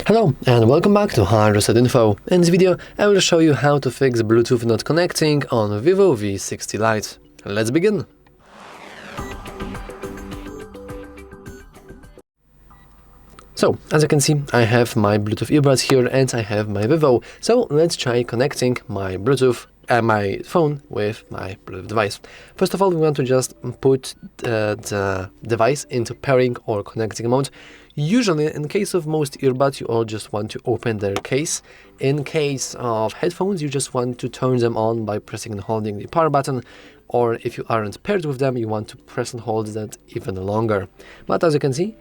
Hello and welcome back to HardReset.Info. In this video I will show you how to fix Bluetooth not connecting on VIVO V60 Lite. Let's begin! So, as you can see, I have my Bluetooth earbuds here and I have my VIVO. So let's try connecting my Bluetooth my phone with my Bluetooth device. First of all, we want to just put the device into pairing or connecting mode. Usually, in case of most earbuds, you all just want to open their case. In case of headphones, you just want to turn them on by pressing and holding the power button. Or if you aren't paired with them, you want to press and hold that even longer. But as you can see,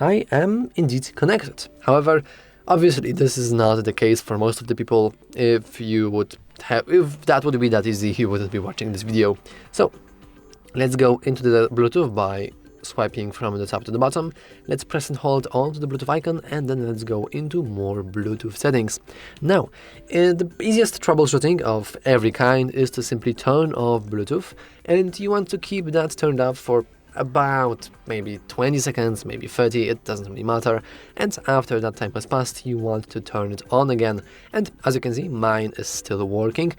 I am indeed connected. However, obviously, this is not the case for most of the people. If that would be that easy, you wouldn't be watching this video. So let's go into the Bluetooth by swiping from the top to the bottom. Let's press and hold on to the Bluetooth icon and then let's go into more Bluetooth settings. Now, the easiest troubleshooting of every kind is to simply turn off Bluetooth, and you want to keep that turned off for about maybe 20 seconds, maybe 30, it doesn't really matter. And after that time has passed, you want to turn it on again. And as you can see, mine is still working.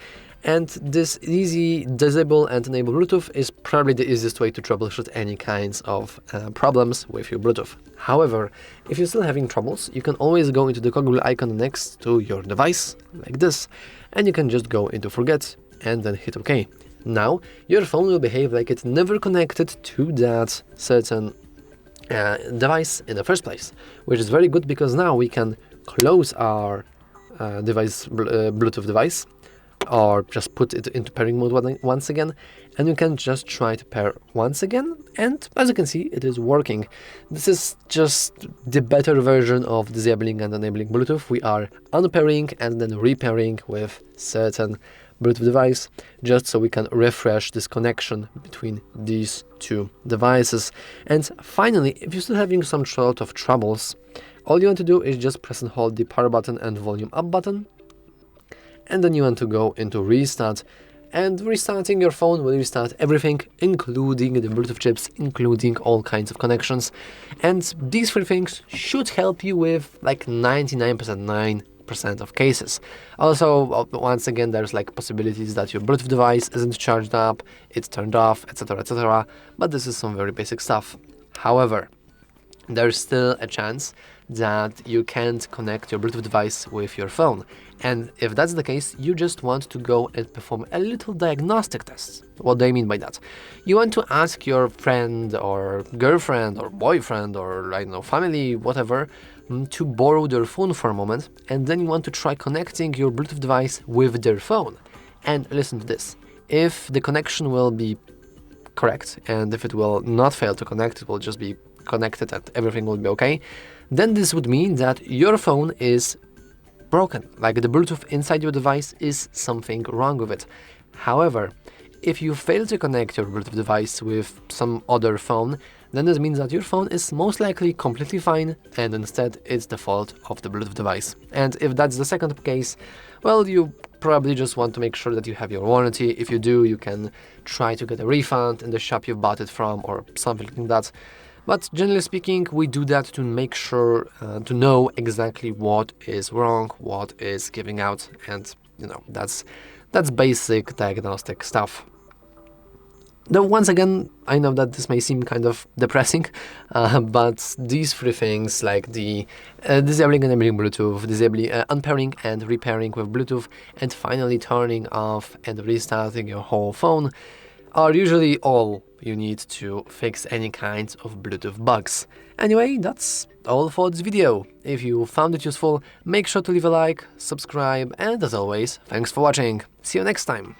And this easy disable and enable Bluetooth is probably the easiest way to troubleshoot any kinds of problems with your Bluetooth. However, if you're still having troubles, you can always go into the Google icon next to your device, like this, and you can just go into forget and then hit OK. Now, your phone will behave like it never connected to that certain device in the first place, which is very good because now we can close our Bluetooth device, or just put it into pairing mode once again, and you can just try to pair once again, and as you can see, it is working. This is just the better version of disabling and enabling Bluetooth. We are unpairing and then repairing with certain Bluetooth device, just so we can refresh this connection between these two devices. And finally, if you're still having some sort of troubles, all you want to do is just press and hold the power button and volume up button, and then you want to go into restart, and restarting your phone will restart everything, including the Bluetooth chips, including all kinds of connections. And these three things should help you with like 99% of cases. Also, once again, there's like possibilities that your Bluetooth device isn't charged up, it's turned off, etc., but this is some very basic stuff. However, there's still a chance that you can't connect your Bluetooth device with your phone. And if that's the case, you just want to go and perform a little diagnostic test. What do I mean by that? You want to ask your friend or girlfriend or boyfriend or, I don't know, family, whatever, to borrow their phone for a moment, and then you want to try connecting your Bluetooth device with their phone. And listen to this. If the connection will be correct, and if it will not fail to connect, it will just be connected and everything will be okay, then this would mean that your phone is broken, like the Bluetooth inside your device is something wrong with it. However, if you fail to connect your Bluetooth device with some other phone, then this means that your phone is most likely completely fine, and instead it's the fault of the Bluetooth device. And if that's the second case, well, you probably just want to make sure that you have your warranty. If you do, you can try to get a refund in the shop you bought it from or something like that. But generally speaking, we do that to make sure to know exactly what is wrong, what is giving out, and that's basic diagnostic stuff. Though once again, I know that this may seem kind of depressing, but these three things, like the disabling and enabling Bluetooth, unpairing and repairing with Bluetooth, and finally turning off and restarting your whole phone, are usually all you need to fix any kinds of Bluetooth bugs. Anyway, that's all for this video. If you found it useful, make sure to leave a like, subscribe, and as always, thanks for watching. See you next time.